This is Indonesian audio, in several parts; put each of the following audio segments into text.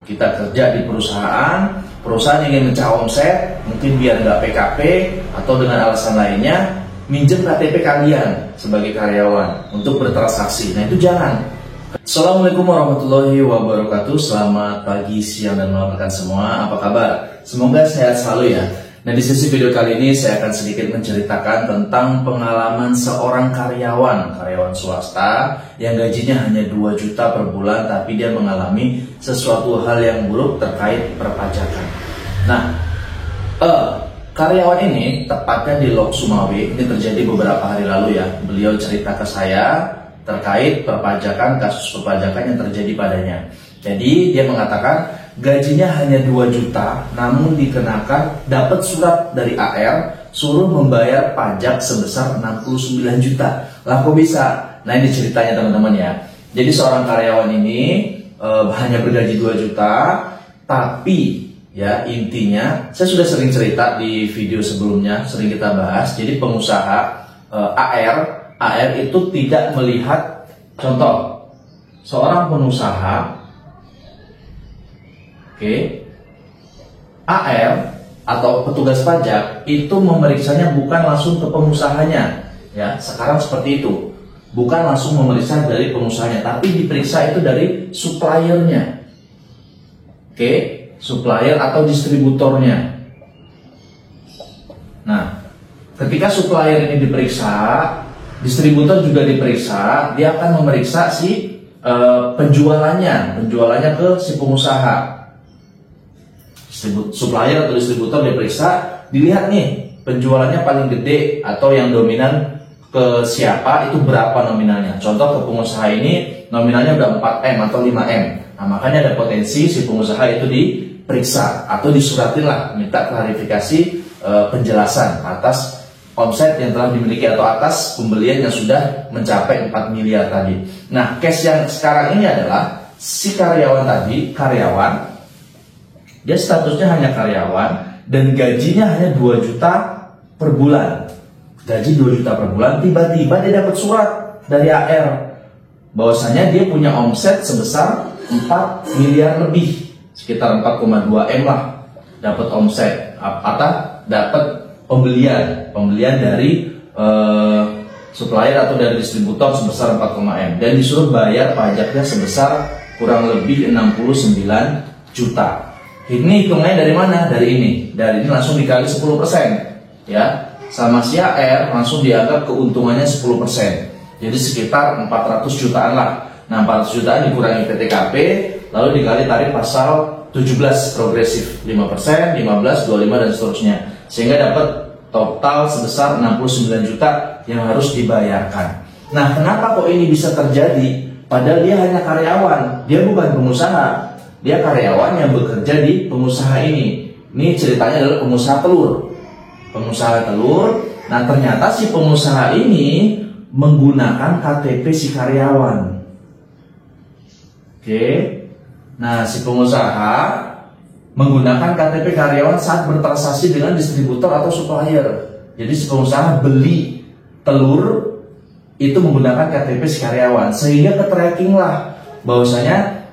Kita kerja di perusahaan ingin mencah omset, mungkin biar nggak PKP atau dengan alasan lainnya, minjem KTP kalian sebagai karyawan untuk bertransaksi. Nah itu jangan. Assalamualaikum warahmatullahi wabarakatuh. Selamat pagi, siang, dan malam rekan semua. Apa kabar? Semoga sehat selalu ya. Nah di sesi video kali ini saya akan sedikit menceritakan tentang pengalaman seorang karyawan swasta yang gajinya hanya 2 juta per bulan, tapi dia mengalami sesuatu hal yang buruk terkait perpajakan. Nah, karyawan ini tepatnya di Lok Sumawe, ini terjadi beberapa hari lalu ya. Beliau cerita ke saya terkait perpajakan, kasus perpajakan yang terjadi padanya. Jadi dia mengatakan gajinya hanya 2 juta, namun dikenakan dapat surat dari AR suruh membayar pajak sebesar 69 juta. Lah kok bisa? Nah ini ceritanya teman-teman ya. Jadi seorang karyawan ini hanya bergaji 2 juta, tapi ya intinya saya sudah sering cerita di video sebelumnya, sering kita bahas. Jadi pengusaha AR itu tidak melihat, contoh seorang pengusaha AR atau petugas pajak itu memeriksanya bukan langsung ke pengusahanya ya. Sekarang seperti itu, bukan langsung memeriksa dari pengusahanya, tapi diperiksa itu dari suppliernya, supplier atau distributornya. Nah, ketika supplier ini diperiksa, distributor juga diperiksa, dia akan memeriksa si penjualannya ke si pengusaha. Supplier atau distributor diperiksa, dilihat nih penjualannya paling gede atau yang dominan ke siapa, itu berapa nominalnya. Contoh ke pengusaha ini nominalnya udah 4M atau 5M. Nah makanya ada potensi si pengusaha itu diperiksa atau disuratin lah, minta klarifikasi penjelasan atas omset yang telah dimiliki atau atas pembelian yang sudah mencapai 4 miliar tadi. Nah case yang sekarang ini adalah si karyawan tadi, dia statusnya hanya karyawan dan gajinya hanya 2 juta per bulan. Gaji 2 juta per bulan, tiba-tiba dia dapat surat dari AR bahwasanya dia punya omset sebesar 4 miliar lebih, sekitar 4,2 M lah dapat omset atau dapat pembelian dari supplier atau dari distributor sebesar 4, M, dan disuruh bayar pajaknya sebesar kurang lebih 69 juta. Ini hitungannya dari mana? Dari ini langsung dikali 10% ya. Sama si AR langsung dianggap keuntungannya 10%. Jadi sekitar 400 jutaan lah. Nah 400 jutaan dikurangi PTKP, lalu dikali tarif pasal 17 progresif 5%, 15, 25 dan seterusnya. Sehingga dapat total sebesar 69 juta yang harus dibayarkan. Nah kenapa kok ini bisa terjadi? Padahal dia hanya karyawan, dia bukan pengusaha. Dia karyawan yang bekerja di pengusaha ini. Ini ceritanya adalah pengusaha telur. Nah ternyata si pengusaha ini menggunakan KTP si karyawan. Nah si pengusaha menggunakan KTP karyawan saat bertransaksi dengan distributor atau supplier. Jadi si pengusaha beli telur itu menggunakan KTP si karyawan, sehingga ke-tracking lah bahwasanya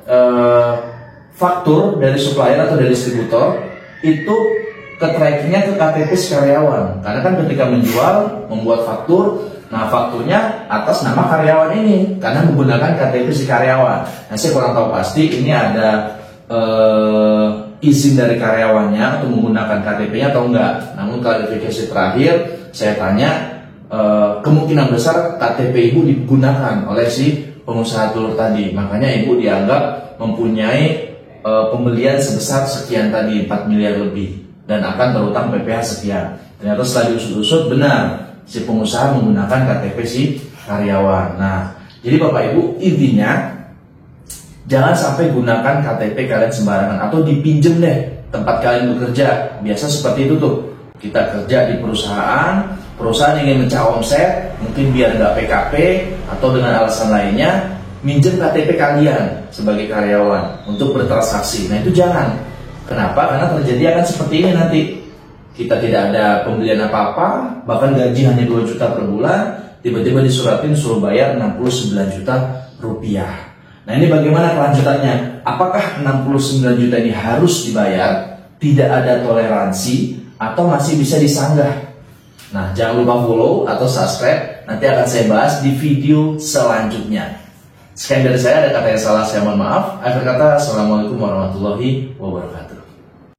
faktur dari supplier atau dari distributor itu ke-trackingnya ke KTP si karyawan. Karena kan ketika menjual, membuat faktur, nah fakturnya atas nama karyawan ini karena menggunakan KTP si karyawan. Nah saya kurang tahu pasti ini ada izin dari karyawannya untuk menggunakan KTP-nya atau enggak. Namun klarifikasi terakhir saya tanya, kemungkinan besar KTP ibu digunakan oleh si pengusaha telur tadi. Makanya ibu dianggap mempunyai pembelian sebesar sekian tadi, 4 miliar lebih, dan akan berutang PPh sekian. Ternyata setelah diusut-usut benar si pengusaha menggunakan KTP si karyawan. Nah jadi Bapak Ibu, intinya jangan sampai gunakan KTP kalian sembarangan atau dipinjem deh tempat kalian bekerja. Biasa seperti itu tuh, kita kerja di perusahaan ingin mencah omset, mungkin biar nggak PKP atau dengan alasan lainnya, minjem KTP kalian sebagai karyawan untuk bertransaksi. Nah itu jangan. Kenapa? Karena terjadi akan seperti ini nanti. Kita tidak ada pembelian apa-apa, bahkan gaji hanya 2 juta per bulan, tiba-tiba disuratin suruh bayar 69 juta rupiah. Nah, ini bagaimana kelanjutannya? Apakah 69 juta ini harus dibayar? Tidak ada toleransi atau masih bisa disanggah? Nah, jangan lupa follow atau subscribe. Nanti akan saya bahas di video selanjutnya. Sekian dari saya, ada kata yang salah saya mohon maaf. Akhir kata, assalamualaikum warahmatullahi wabarakatuh.